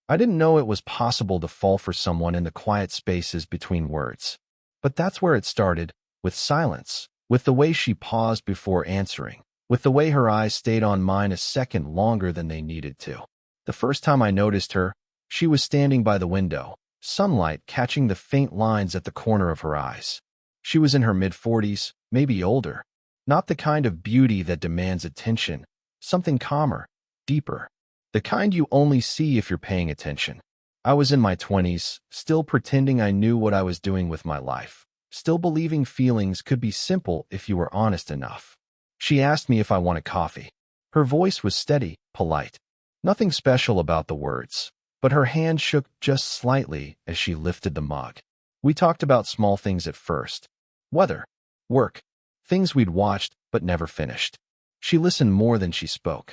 I didn't know it was possible to fall for someone in the quiet spaces between words. But that's where it started, with silence, with the way she paused before answering, with the way her eyes stayed on mine a second longer than they needed to. The first time I noticed her, she was standing by the window, sunlight catching the faint lines at the corner of her eyes. She was in her mid-40s, maybe older. Not the kind of beauty that demands attention, something calmer, deeper. The kind you only see if you're paying attention. I was in my 20s, still pretending I knew what I was doing with my life, still believing feelings could be simple if you were honest enough. She asked me if I wanted coffee. Her voice was steady, polite. Nothing special about the words, but her hand shook just slightly as she lifted the mug. We talked about small things at first. Weather, work, things we'd watched but never finished. She listened more than she spoke.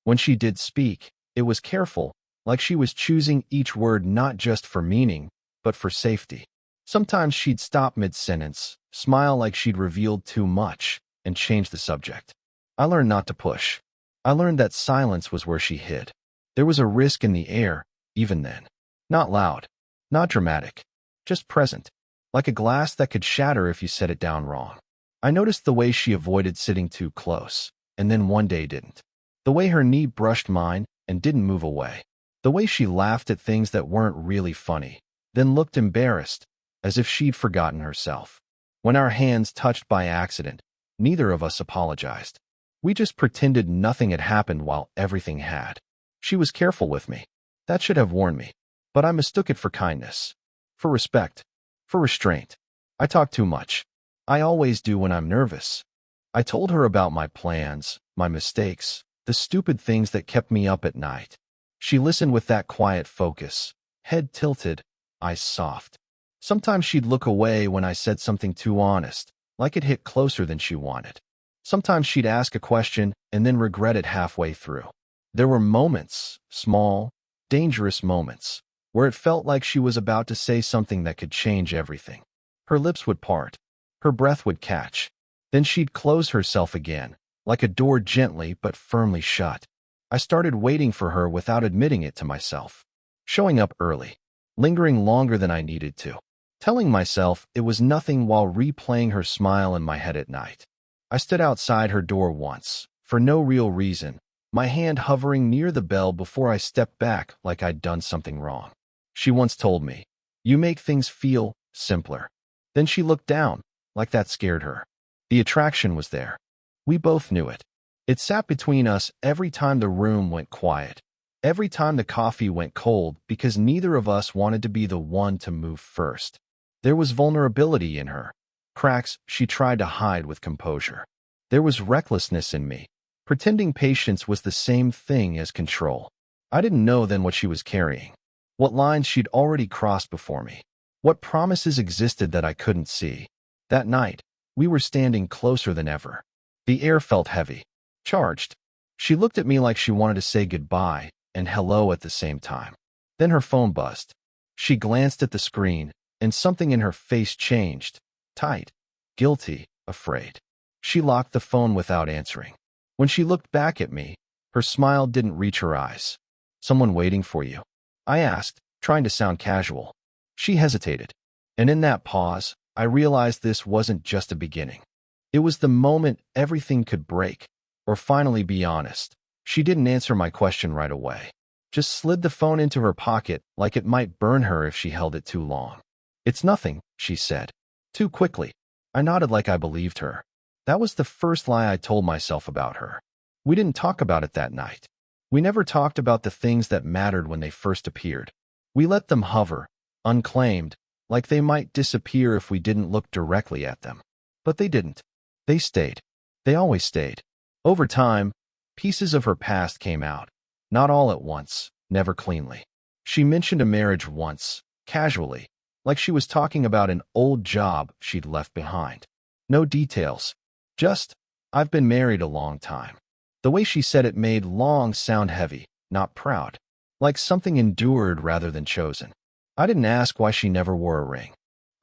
When she did speak, it was careful, like she was choosing each word not just for meaning, but for safety. Sometimes she'd stop mid-sentence, smile like she'd revealed too much, and change the subject. I learned not to push. I learned that silence was where she hid. There was a risk in the air, even then. Not loud, not dramatic, just present, like a glass that could shatter if you set it down wrong. I noticed the way she avoided sitting too close, and then one day didn't. The way her knee brushed mine and didn't move away. The way she laughed at things that weren't really funny, then looked embarrassed, as if she'd forgotten herself. When our hands touched by accident, neither of us apologized. We just pretended nothing had happened while everything had. She was careful with me. That should have warned me. But I mistook it for kindness, for respect, for restraint. I talked too much. I always do when I'm nervous. I told her about my plans, my mistakes, the stupid things that kept me up at night. She listened with that quiet focus, head tilted, eyes soft. Sometimes she'd look away when I said something too honest, like it hit closer than she wanted. Sometimes she'd ask a question and then regret it halfway through. There were moments, small, dangerous moments, where it felt like she was about to say something that could change everything. Her lips would part. Her breath would catch. Then she'd close herself again, like a door gently but firmly shut. I started waiting for her without admitting it to myself. Showing up early, lingering longer than I needed to, telling myself it was nothing while replaying her smile in my head at night. I stood outside her door once, for no real reason, my hand hovering near the bell before I stepped back like I'd done something wrong. She once told me, "You make things feel simpler." Then she looked down, like that scared her. The attraction was there. We both knew it. It sat between us every time the room went quiet, every time the coffee went cold, because neither of us wanted to be the one to move first. There was vulnerability in her, cracks she tried to hide with composure. There was recklessness in me, pretending patience was the same thing as control. I didn't know then what she was carrying, what lines she'd already crossed before me, what promises existed that I couldn't see. That night, we were standing closer than ever. The air felt heavy, charged. She looked at me like she wanted to say goodbye and hello at the same time. Then her phone buzzed. She glanced at the screen, and something in her face changed. Tight, guilty, afraid. She locked the phone without answering. When she looked back at me, her smile didn't reach her eyes. "Someone waiting for you?" I asked, trying to sound casual. She hesitated. And in that pause, I realized this wasn't just a beginning. It was the moment everything could break, or finally be honest. She didn't answer my question right away. Just slid the phone into her pocket like it might burn her if she held it too long. "It's nothing," she said. Too quickly. I nodded like I believed her. That was the first lie I told myself about her. We didn't talk about it that night. We never talked about the things that mattered when they first appeared. We let them hover, unclaimed, like they might disappear if we didn't look directly at them. But they didn't. They stayed. They always stayed. Over time, pieces of her past came out. Not all at once, never cleanly. She mentioned a marriage once, casually, like she was talking about an old job she'd left behind. No details. Just, "I've been married a long time." The way she said it made long sound heavy, not proud. Like something endured rather than chosen. I didn't ask why she never wore a ring.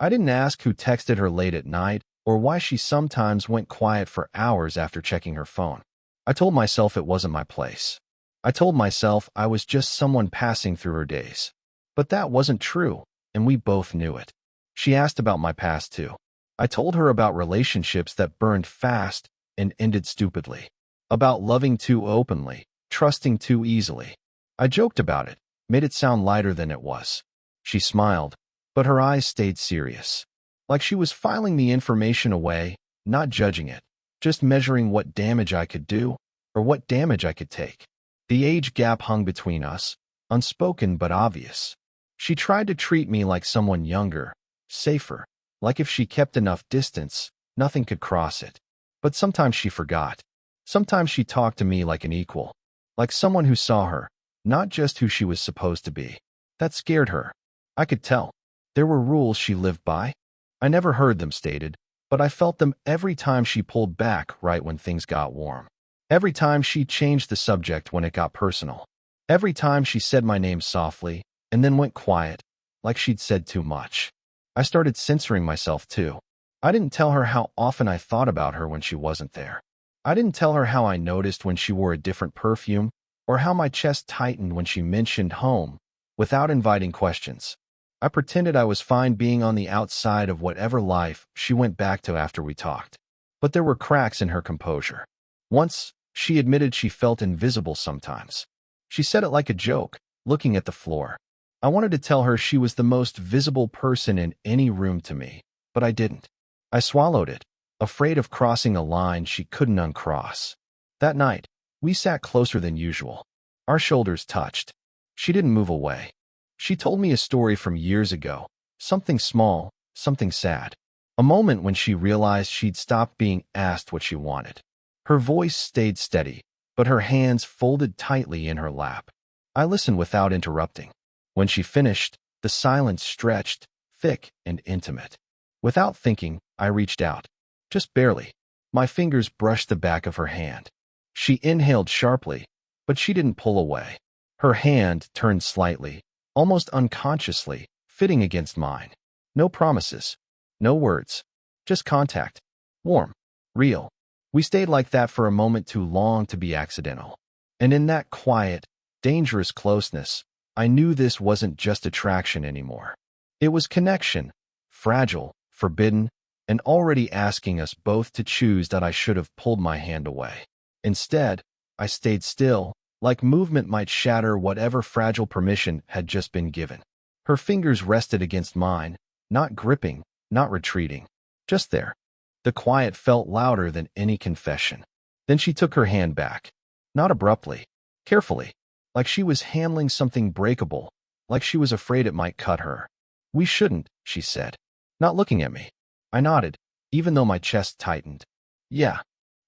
I didn't ask who texted her late at night, or why she sometimes went quiet for hours after checking her phone. I told myself it wasn't my place. I told myself I was just someone passing through her days. But that wasn't true, and we both knew it. She asked about my past too. I told her about relationships that burned fast and ended stupidly. About loving too openly, trusting too easily. I joked about it, made it sound lighter than it was. She smiled, but her eyes stayed serious. Like she was filing the information away, not judging it, just measuring what damage I could do or what damage I could take. The age gap hung between us, unspoken but obvious. She tried to treat me like someone younger, safer, like if she kept enough distance, nothing could cross it. But sometimes she forgot. Sometimes she talked to me like an equal, like someone who saw her, not just who she was supposed to be. That scared her. I could tell. There were rules she lived by. I never heard them stated, but I felt them every time she pulled back right when things got warm. Every time she changed the subject when it got personal. Every time she said my name softly and then went quiet, like she'd said too much. I started censoring myself too. I didn't tell her how often I thought about her when she wasn't there. I didn't tell her how I noticed when she wore a different perfume or how my chest tightened when she mentioned home without inviting questions. I pretended I was fine being on the outside of whatever life she went back to after we talked. But there were cracks in her composure. Once, she admitted she felt invisible sometimes. She said it like a joke, looking at the floor. I wanted to tell her she was the most visible person in any room to me, but I didn't. I swallowed it, afraid of crossing a line she couldn't uncross. That night, we sat closer than usual. Our shoulders touched. She didn't move away. She told me a story from years ago, something small, something sad. A moment when she realized she'd stopped being asked what she wanted. Her voice stayed steady, but her hands folded tightly in her lap. I listened without interrupting. When she finished, the silence stretched, thick and intimate. Without thinking, I reached out. Just barely. My fingers brushed the back of her hand. She inhaled sharply, but she didn't pull away. Her hand turned slightly, almost unconsciously, fitting against mine. No promises. No words. Just contact. Warm. Real. We stayed like that for a moment too long to be accidental. And in that quiet, dangerous closeness, I knew this wasn't just attraction anymore. It was connection, fragile, forbidden, and already asking us both to choose that I should have pulled my hand away. Instead, I stayed still, like movement might shatter whatever fragile permission had just been given. Her fingers rested against mine, not gripping, not retreating, just there. The quiet felt louder than any confession. Then she took her hand back. Not abruptly, carefully, like she was handling something breakable, like she was afraid it might cut her. "We shouldn't," she said, not looking at me. I nodded, even though my chest tightened. Yeah.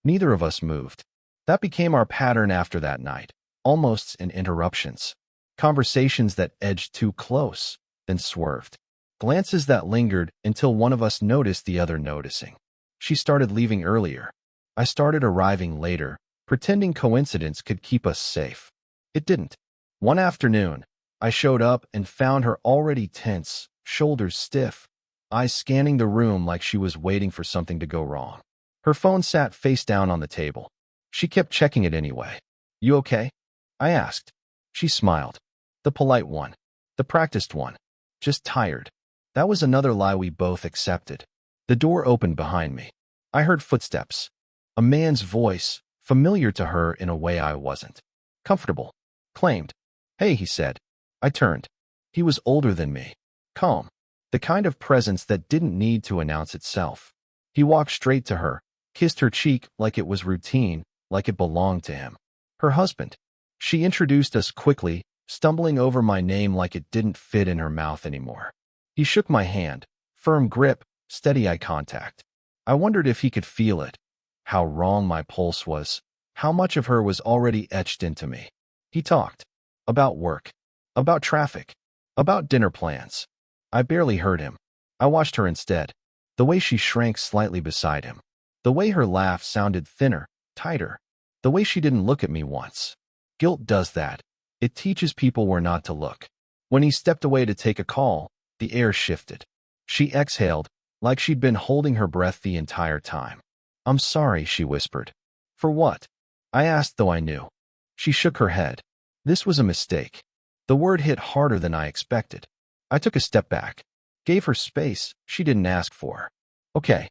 Neither of us moved. That became our pattern after that night, almost in interruptions. Conversations that edged too close, then swerved. Glances that lingered until one of us noticed the other noticing. She started leaving earlier. I started arriving later, pretending coincidence could keep us safe. It didn't. One afternoon, I showed up and found her already tense, shoulders stiff, eyes scanning the room like she was waiting for something to go wrong. Her phone sat face down on the table. She kept checking it anyway. "You okay?" I asked. She smiled. The polite one. The practiced one. Just tired. That was another lie we both accepted. The door opened behind me. I heard footsteps. A man's voice, familiar to her in a way I wasn't. Comfortable. Claimed. "Hey," he said. I turned. He was older than me. Calm. The kind of presence that didn't need to announce itself. He walked straight to her, kissed her cheek like it was routine, like it belonged to him. Her husband. She introduced us quickly, stumbling over my name like it didn't fit in her mouth anymore. He shook my hand. Firm grip, steady eye contact. I wondered if he could feel it. How wrong my pulse was. How much of her was already etched into me. He talked. About work. About traffic. About dinner plans. I barely heard him. I watched her instead. The way she shrank slightly beside him. The way her laugh sounded thinner, tighter. The way she didn't look at me once. Guilt does that. It teaches people where not to look. When he stepped away to take a call, the air shifted. She exhaled, like she'd been holding her breath the entire time. "I'm sorry," she whispered. "For what?" I asked, though I knew. She shook her head. This was a mistake. The word hit harder than I expected. I took a step back, gave her space she didn't ask for. Okay.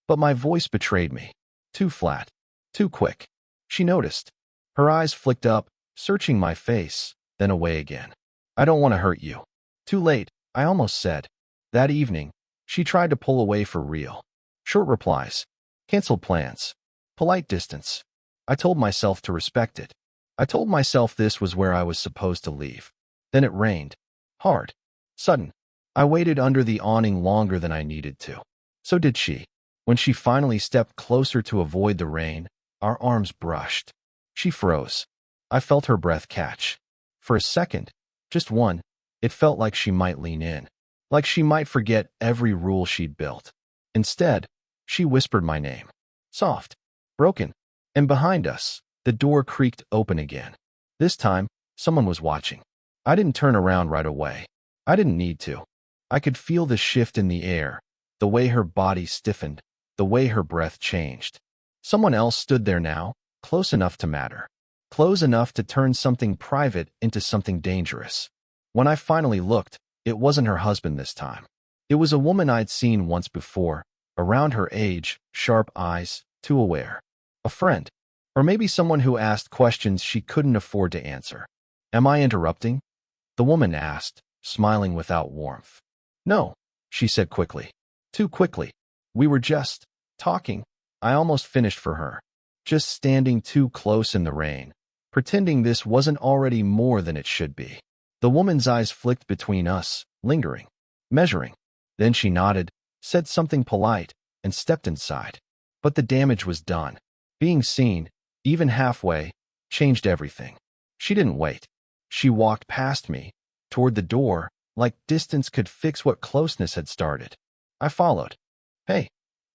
But my voice betrayed me. Too flat. Too quick. She noticed. Her eyes flicked up, searching my face, then away again. I don't want to hurt you. Too late, I almost said. That evening, she tried to pull away for real. Short replies. Canceled plans. Polite distance. I told myself to respect it. I told myself this was where I was supposed to leave. Then it rained. Hard. Sudden. I waited under the awning longer than I needed to. So did she. When she finally stepped closer to avoid the rain, our arms brushed. She froze. I felt her breath catch. For a second, just one, it felt like she might lean in. Like she might forget every rule she'd built. Instead, she whispered my name. Soft. Broken. And behind us, the door creaked open again. This time, someone was watching. I didn't turn around right away. I didn't need to. I could feel the shift in the air, the way her body stiffened, the way her breath changed. Someone else stood there now, close enough to matter. Close enough to turn something private into something dangerous. When I finally looked, it wasn't her husband this time. It was a woman I'd seen once before, around her age, sharp eyes, too aware. A friend. Or maybe someone who asked questions she couldn't afford to answer. Am I interrupting? The woman asked, smiling without warmth. No, she said quickly. Too quickly. We were just talking. I almost finished for her. Just standing too close in the rain, pretending this wasn't already more than it should be. The woman's eyes flicked between us, lingering, measuring. Then she nodded, said something polite, and stepped inside. But the damage was done. Being seen, even halfway, changed everything. She didn't wait. She walked past me, toward the door, like distance could fix what closeness had started. I followed. Hey,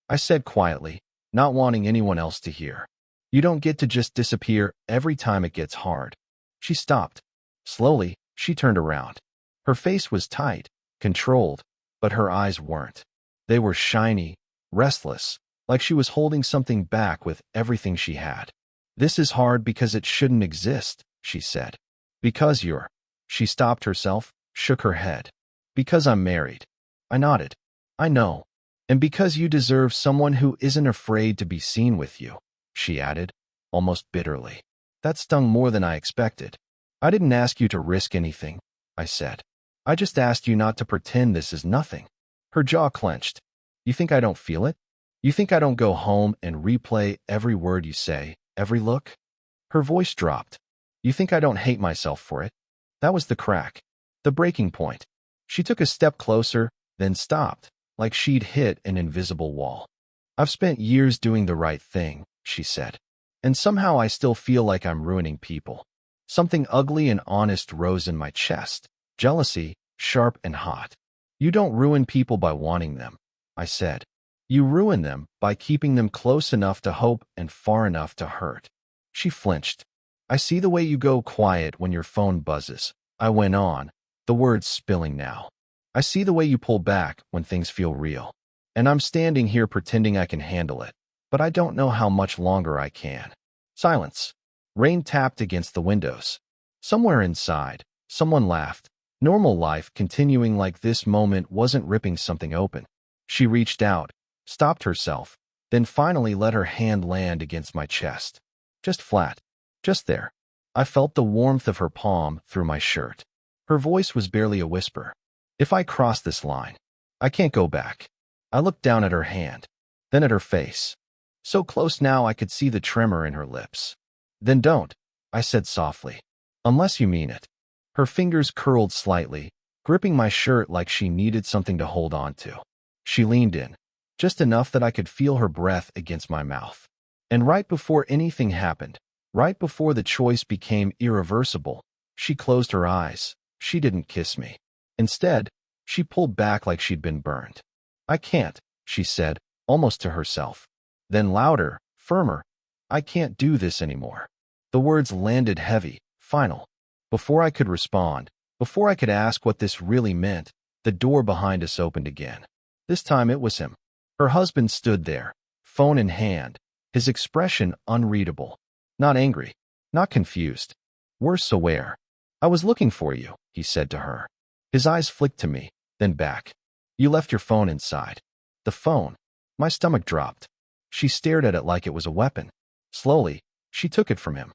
I said quietly, not wanting anyone else to hear. You don't get to just disappear every time it gets hard. She stopped. Slowly, she turned around. Her face was tight, controlled, but her eyes weren't. They were shiny, restless, like she was holding something back with everything she had. This is hard because it shouldn't exist, she said. Because you're. She stopped herself, shook her head. Because I'm married. I nodded. I know. And because you deserve someone who isn't afraid to be seen with you, she added, almost bitterly. That stung more than I expected. I didn't ask you to risk anything, I said. I just asked you not to pretend this is nothing. Her jaw clenched. You think I don't feel it? You think I don't go home and replay every word you say, every look? Her voice dropped. You think I don't hate myself for it? That was the crack. The breaking point. She took a step closer, then stopped, like she'd hit an invisible wall. I've spent years doing the right thing, she said. And somehow I still feel like I'm ruining people. Something ugly and honest rose in my chest. Jealousy, sharp and hot. You don't ruin people by wanting them, I said. You ruin them by keeping them close enough to hope and far enough to hurt. She flinched. I see the way you go quiet when your phone buzzes, I went on, the words spilling now. I see the way you pull back when things feel real. And I'm standing here pretending I can handle it, but I don't know how much longer I can. Silence. Rain tapped against the windows. Somewhere inside, someone laughed. Normal life continuing like this moment wasn't ripping something open. She reached out, stopped herself, then finally let her hand land against my chest. Just flat. Just there. I felt the warmth of her palm through my shirt. Her voice was barely a whisper. If I cross this line, I can't go back. I looked down at her hand, then at her face. So close now I could see the tremor in her lips. Then don't, I said softly. Unless you mean it. Her fingers curled slightly, gripping my shirt like she needed something to hold on to. She leaned in, just enough that I could feel her breath against my mouth. And right before anything happened, right before the choice became irreversible, she closed her eyes. She didn't kiss me. Instead, she pulled back like she'd been burned. I can't, she said, almost to herself. Then louder, firmer, I can't do this anymore. The words landed heavy, final. Before I could respond, before I could ask what this really meant, the door behind us opened again. This time it was him. Her husband stood there, phone in hand, his expression unreadable. Not angry, not confused. Worse, aware. I was looking for you, he said to her. His eyes flicked to me, then back. You left your phone inside. The phone. My stomach dropped. She stared at it like it was a weapon. Slowly, she took it from him.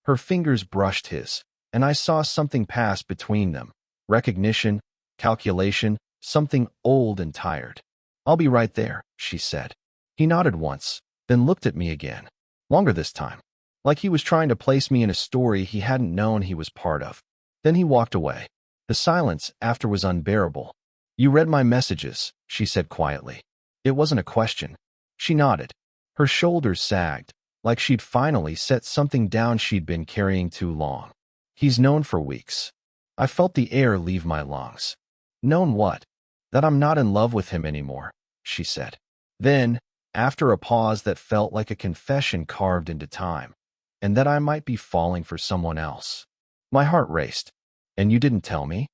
Her fingers brushed his, and I saw something pass between them. Recognition, calculation, something old and tired. I'll be right there, she said. He nodded once, then looked at me again. Longer this time. Like he was trying to place me in a story he hadn't known he was part of. Then he walked away. The silence after was unbearable. You read my messages, she said quietly. It wasn't a question. She nodded. Her shoulders sagged, like she'd finally set something down she'd been carrying too long. He's known for weeks. I felt the air leave my lungs. Known what? That I'm not in love with him anymore, she said. Then, after a pause that felt like a confession carved into time, and that I might be falling for someone else. My heart raced. And you didn't tell me?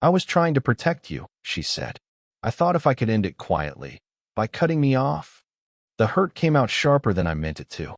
I was trying to protect you, she said. I thought if I could end it quietly, by cutting me off. The hurt came out sharper than I meant it to.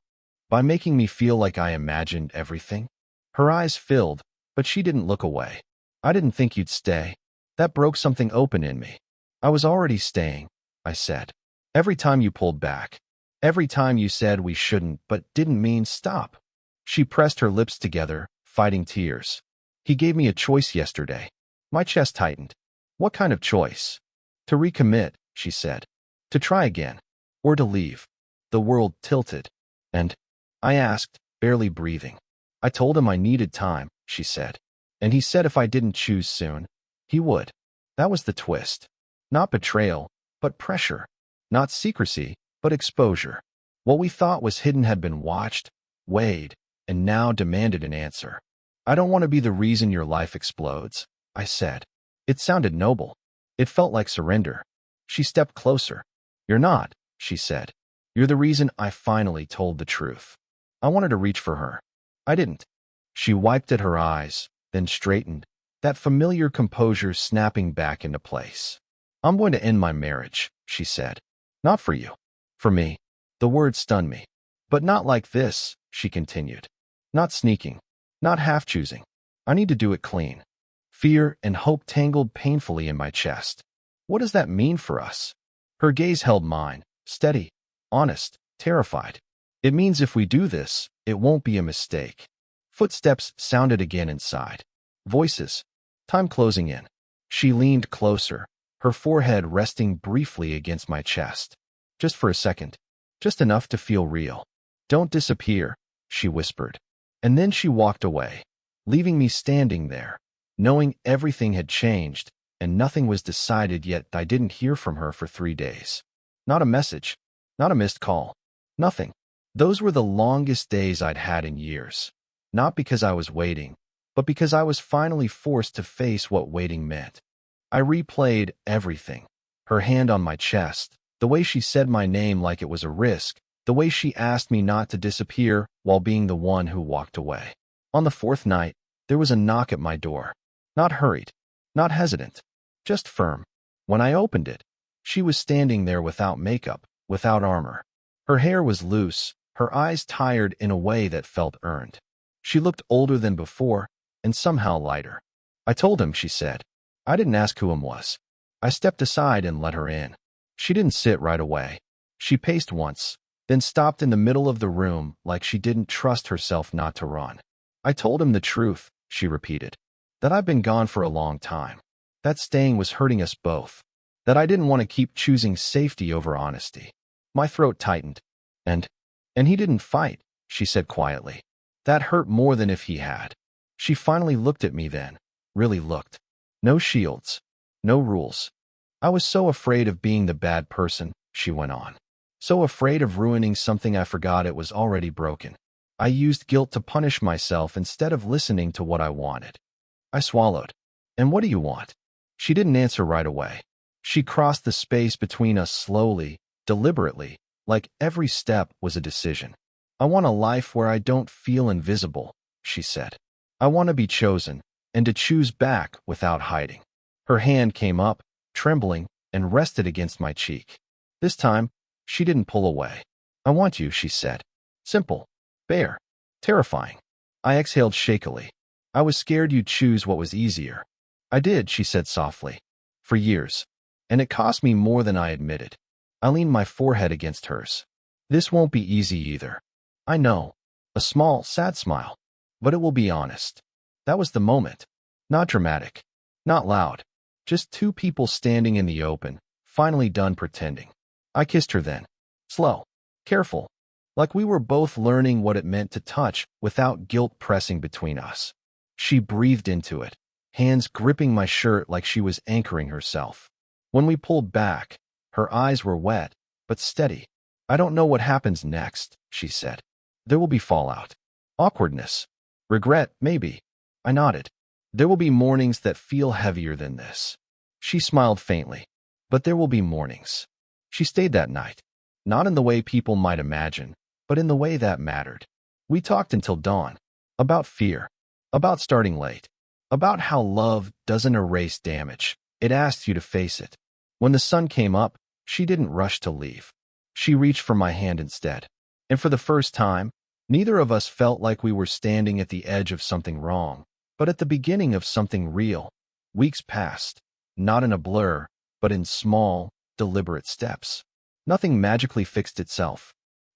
By making me feel like I imagined everything. Her eyes filled, but she didn't look away. I didn't think you'd stay. That broke something open in me. I was already staying, I said. Every time you pulled back. Every time you said we shouldn't but didn't mean stop. She pressed her lips together, fighting tears. He gave me a choice yesterday. My chest tightened. What kind of choice? To recommit, she said. To try again. Or to leave. The world tilted. And I asked, barely breathing. I told him I needed time, she said. And he said if I didn't choose soon, he would. That was the twist. Not betrayal, but pressure. Not secrecy, but exposure. What we thought was hidden had been watched, weighed, and now demanded an answer. I don't want to be the reason your life explodes, I said. It sounded noble. It felt like surrender. She stepped closer. You're not, she said. You're the reason I finally told the truth. I wanted to reach for her. I didn't. She wiped at her eyes, then straightened, that familiar composure snapping back into place. I'm going to end my marriage, she said. Not for you. For me. The word stunned me. But not like this, she continued. Not sneaking. Not half-choosing. I need to do it clean. Fear and hope tangled painfully in my chest. What does that mean for us? Her gaze held mine, steady, honest, terrified. It means if we do this, it won't be a mistake. Footsteps sounded again inside. Voices. Time closing in. She leaned closer, her forehead resting briefly against my chest. Just for a second. Just enough to feel real. Don't disappear, she whispered. And then she walked away, leaving me standing there, knowing everything had changed and nothing was decided, yet I didn't hear from her for 3 days. Not a message, not a missed call, nothing. Those were the longest days I'd had in years. Not because I was waiting, but because I was finally forced to face what waiting meant. I replayed everything. Her hand on my chest, the way she said my name like it was a risk, the way she asked me not to disappear while being the one who walked away. On the 4th night, there was a knock at my door. Not hurried, not hesitant, just firm. When I opened it, she was standing there without makeup, without armor. Her hair was loose, her eyes tired in a way that felt earned. She looked older than before, and somehow lighter. I told him, she said. I didn't ask who him was. I stepped aside and let her in. She didn't sit right away. She paced once, then stopped in the middle of the room like she didn't trust herself not to run. I told him the truth, she repeated. That I've been gone for a long time. That staying was hurting us both. That I didn't want to keep choosing safety over honesty. My throat tightened. And he didn't fight, she said quietly. That hurt more than if he had. She finally looked at me then. Really looked. No shields. No rules. I was so afraid of being the bad person, she went on. So afraid of ruining something I forgot it was already broken. I used guilt to punish myself instead of listening to what I wanted. I swallowed. And what do you want? She didn't answer right away. She crossed the space between us slowly, deliberately, like every step was a decision. I want a life where I don't feel invisible, she said. I want to be chosen, and to choose back without hiding. Her hand came up, trembling, and rested against my cheek. This time, she didn't pull away. I want you, she said. Simple, bare, terrifying. I exhaled shakily. I was scared you'd choose what was easier. I did, she said softly. For years. And it cost me more than I admitted. I leaned my forehead against hers. This won't be easy either. I know. A small, sad smile. But it will be honest. That was the moment. Not dramatic. Not loud. Just two people standing in the open, finally done pretending. I kissed her then. Slow. Careful. Like we were both learning what it meant to touch without guilt pressing between us. She breathed into it, hands gripping my shirt like she was anchoring herself. When we pulled back, her eyes were wet, but steady. I don't know what happens next, she said. There will be fallout. Awkwardness. Regret, maybe. I nodded. There will be mornings that feel heavier than this. She smiled faintly. But there will be mornings. She stayed that night. Not in the way people might imagine, but in the way that mattered. We talked until dawn. About fear. About starting late. About how love doesn't erase damage. It asks you to face it. When the sun came up, she didn't rush to leave. She reached for my hand instead. And for the first time, neither of us felt like we were standing at the edge of something wrong, but at the beginning of something real. Weeks passed, not in a blur, but in small, deliberate steps. Nothing magically fixed itself.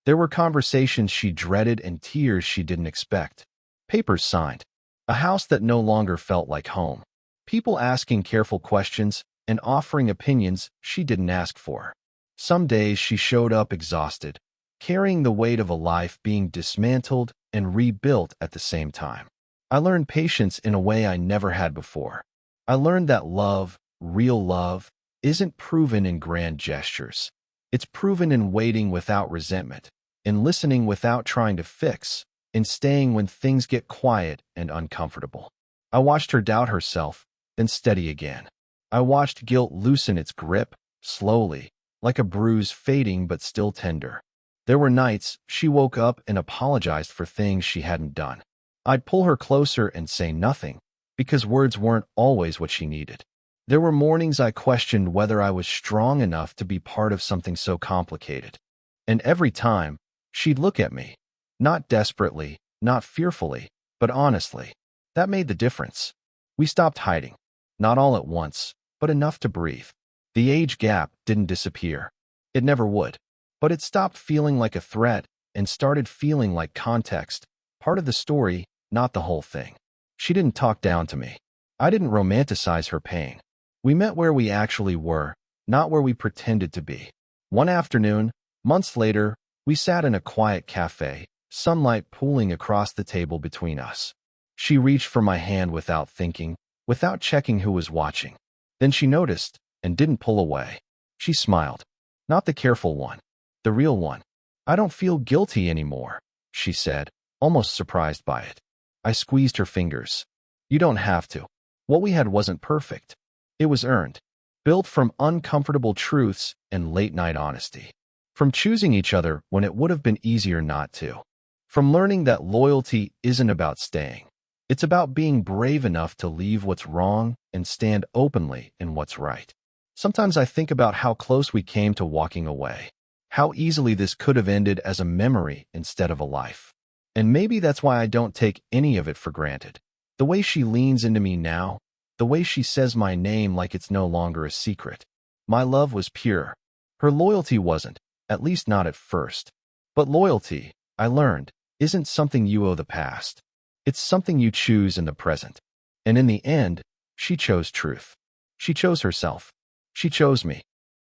There were conversations she dreaded and tears she didn't expect. Papers signed. A house that no longer felt like home. People asking careful questions and offering opinions she didn't ask for. Some days she showed up exhausted, carrying the weight of a life being dismantled and rebuilt at the same time. I learned patience in a way I never had before. I learned that love, real love, isn't proven in grand gestures. It's proven in waiting without resentment, in listening without trying to fix, in staying when things get quiet and uncomfortable. I watched her doubt herself, then steady again. I watched guilt loosen its grip, slowly, like a bruise fading but still tender. There were nights she woke up and apologized for things she hadn't done. I'd pull her closer and say nothing, because words weren't always what she needed. There were mornings I questioned whether I was strong enough to be part of something so complicated. And every time, she'd look at me, not desperately, not fearfully, but honestly. That made the difference. We stopped hiding. Not all at once, but enough to breathe. The age gap didn't disappear. It never would. But it stopped feeling like a threat and started feeling like context, part of the story, not the whole thing. She didn't talk down to me. I didn't romanticize her pain. We met where we actually were, not where we pretended to be. One afternoon, months later, we sat in a quiet cafe, sunlight pooling across the table between us. She reached for my hand without thinking, without checking who was watching. Then she noticed and didn't pull away. She smiled. Not the careful one. The real one. I don't feel guilty anymore, she said, almost surprised by it. I squeezed her fingers. You don't have to. What we had wasn't perfect. It was earned. Built from uncomfortable truths and late-night honesty. From choosing each other when it would have been easier not to. From learning that loyalty isn't about staying. It's about being brave enough to leave what's wrong and stand openly in what's right. Sometimes I think about how close we came to walking away. How easily this could have ended as a memory instead of a life. And maybe that's why I don't take any of it for granted. The way she leans into me now, the way she says my name like it's no longer a secret. My love was pure. Her loyalty wasn't, at least not at first. But loyalty, I learned, isn't something you owe the past. It's something you choose in the present. And in the end, she chose truth. She chose herself. She chose me.